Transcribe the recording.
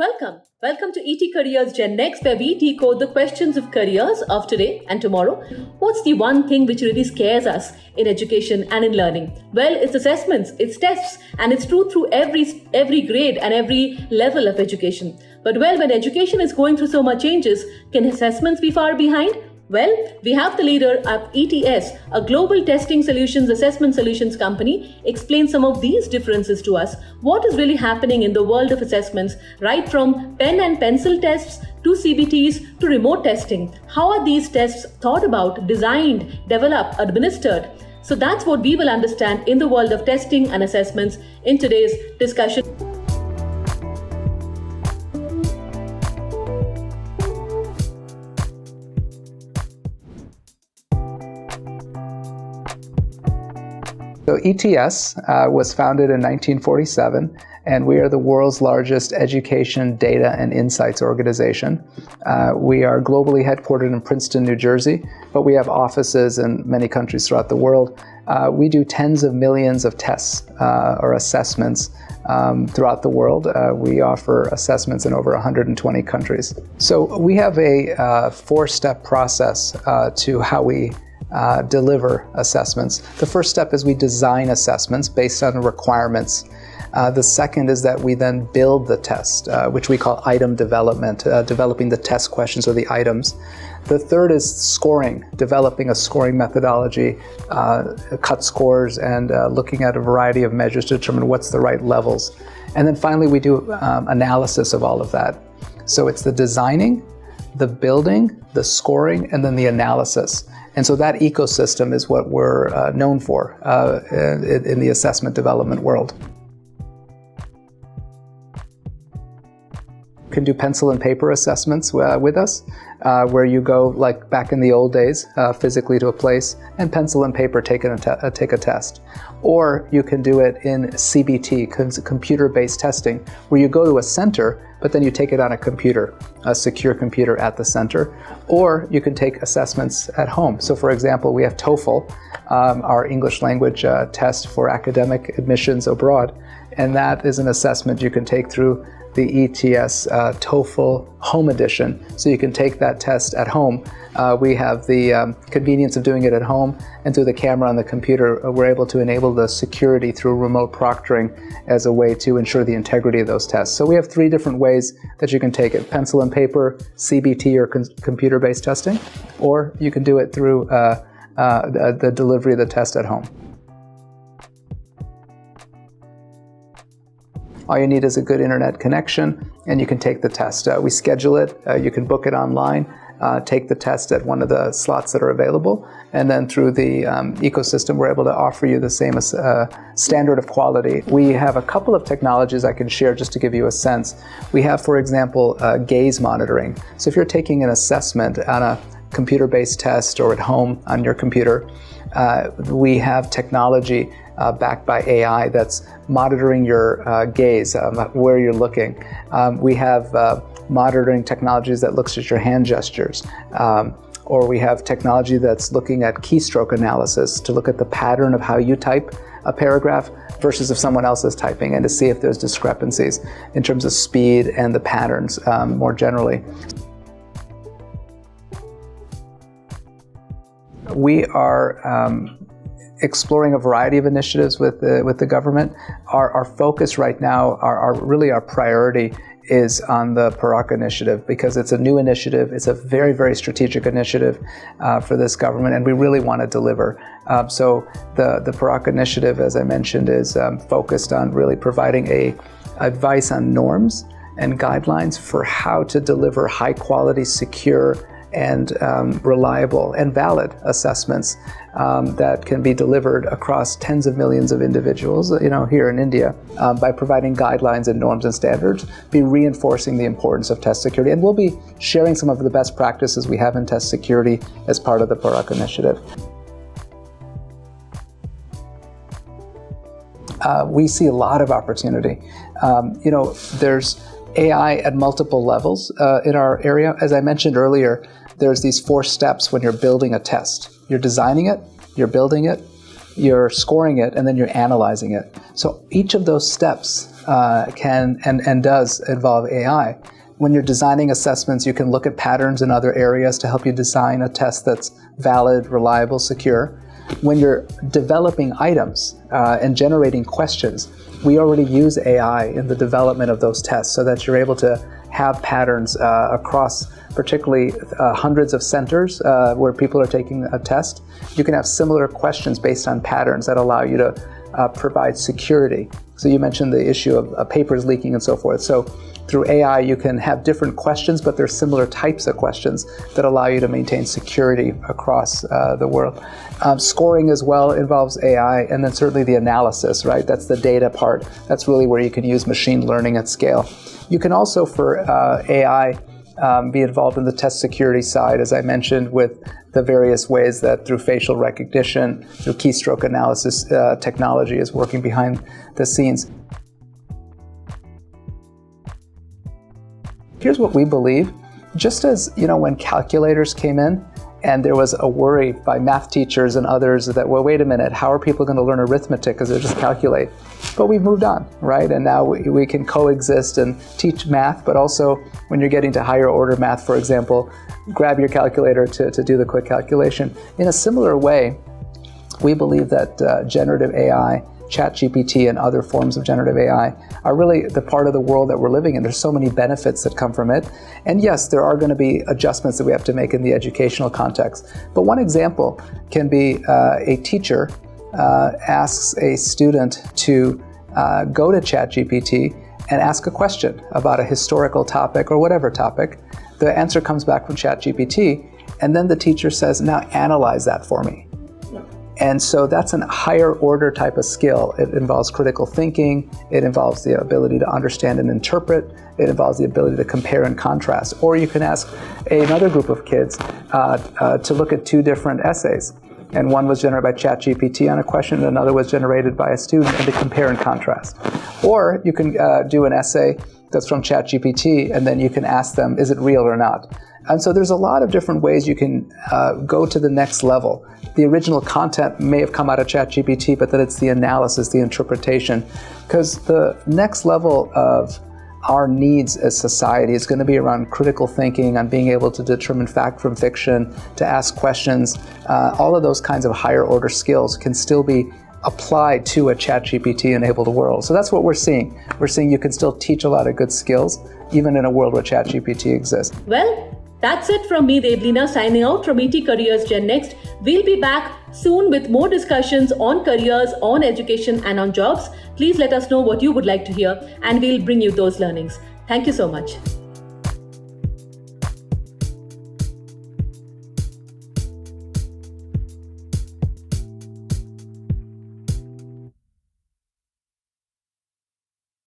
Welcome. Welcome to ET Careers Gen Next, where we decode the questions of careers of today and tomorrow. What's the one thing which really scares us in education and in learning? Well, it's assessments, it's tests, and it's true through every grade and every level of education. But when education is going through so much changes, can assessments be far behind? Well, we have the leader of ETS, a global testing solutions, assessment solutions company, explain some of these differences to us. What is really happening in the world of assessments, right from pen and pencil tests to CBTs to remote testing? How are these tests thought about, designed, developed, administered? So that's what we will understand in the world of testing and assessments in today's discussion. So ETS was founded in 1947, and we are the world's largest education, data, and insights organization. We are globally headquartered in Princeton, New Jersey, but we have offices in many countries throughout the world. We do tens of millions of tests or assessments throughout the world. We offer assessments in over 120 countries. So we have a four-step process to how we deliver assessments. The first step is we design assessments based on requirements. The second is that we then build the test, which we call item development, developing the test questions or the items. The third is scoring, developing a scoring methodology, cut scores, and looking at a variety of measures to determine what's the right levels. And then finally, we do analysis of all of that. So it's the designing, the building, the scoring, and then the analysis. And so that ecosystem is what we're known for in the assessment development world. You can do pencil and paper assessments with us, where you go, like back in the old days, physically to a place, and pencil and paper take a test. Or you can do it in CBT, computer-based testing, where you go to a center, but then you take it on a computer, a secure computer at the center. Or you can take assessments at home. So for example, we have TOEFL, our English language test for academic admissions abroad. And that is an assessment you can take through the ETS TOEFL Home Edition. So you can take that test at home. We have the convenience of doing it at home, and through the camera on the computer, we're able to enable the security through remote proctoring as a way to ensure the integrity of those tests. So we have three different ways that you can take it: pencil and paper, CBT, or computer-based testing, or you can do it through the delivery of the test at home. All you need is a good internet connection, and you can take the test. We schedule it. You can book it online, take the test at one of the slots that are available, and then through the ecosystem, we're able to offer you the same standard of quality. We have a couple of technologies I can share just to give you a sense. We have, for example, gaze monitoring. So if you're taking an assessment on a computer-based test or at home on your computer, we have technology backed by AI that's monitoring your gaze, where you're looking. We have monitoring technologies that looks at your hand gestures. Or we have technology that's looking at keystroke analysis to look at the pattern of how you type a paragraph versus if someone else is typing, and to see if there's discrepancies in terms of speed and the patterns more generally. We are exploring a variety of initiatives with the government. Our focus right now, our priority is on the PARAC initiative, because it's a new initiative. It's a very, very strategic initiative for this government, and we really want to deliver. So the PARAC initiative, as I mentioned, is focused on really providing advice on norms and guidelines for how to deliver high quality, secure, and reliable and valid assessments that can be delivered across tens of millions of individuals, here in India, by providing guidelines and norms and standards, be reinforcing the importance of test security. And we'll be sharing some of the best practices we have in test security as part of the PARAC initiative. We see a lot of opportunity. There's AI at multiple levels in our area. As I mentioned earlier, there's these four steps when you're building a test. You're designing it, you're building it, you're scoring it, and then you're analyzing it. So each of those steps can and does involve AI. When you're designing assessments, you can look at patterns in other areas to help you design a test that's valid, reliable, secure. When you're developing items and generating questions, we already use AI in the development of those tests so that you're able to have patterns across particularly hundreds of centers where people are taking a test. You can have similar questions based on patterns that allow you to provide security. So you mentioned the issue of papers leaking and so forth. So through AI, you can have different questions, but there's similar types of questions that allow you to maintain security across the world. Scoring as well involves AI, and then certainly the analysis, right? That's the data part. That's really where you can use machine learning at scale. You can also, for AI, be involved in the test security side, as I mentioned, with the various ways that through facial recognition, through keystroke analysis, technology is working behind the scenes. Here's what we believe. Just as, when calculators came in and there was a worry by math teachers and others that, well, wait a minute, how are people going to learn arithmetic because they just calculate? But we've moved on, right? And now we can coexist and teach math, but also when you're getting to higher order math, for example, grab your calculator to do the quick calculation. In a similar way, we believe that generative AI, ChatGPT and other forms of generative AI are really the part of the world that we're living in. There's so many benefits that come from it. And yes, there are going to be adjustments that we have to make in the educational context. But one example can be a teacher asks a student to go to ChatGPT and ask a question about a historical topic or whatever topic. The answer comes back from ChatGPT, and then the teacher says, now analyze that for me. And so that's a higher order type of skill. It involves critical thinking. It involves the ability to understand and interpret. It involves the ability to compare and contrast. Or you can ask another group of kids to look at two different essays. And one was generated by ChatGPT on a question, and another was generated by a student, and to compare and contrast. Or you can do an essay that's from ChatGPT, and then you can ask them, is it real or not? And so there's a lot of different ways you can go to the next level. The original content may have come out of ChatGPT, but then it's the analysis, the interpretation. Because the next level of our needs as society is going to be around critical thinking, on being able to determine fact from fiction, to ask questions. All of those kinds of higher order skills can still be applied to a ChatGPT-enabled world. So that's what we're seeing. We're seeing you can still teach a lot of good skills, even in a world where ChatGPT exists. Well, that's it from me, Devlina, signing out from ET Careers Gen Next. We'll be back soon with more discussions on careers, on education, and on jobs. Please let us know what you would like to hear, and we'll bring you those learnings. Thank you so much.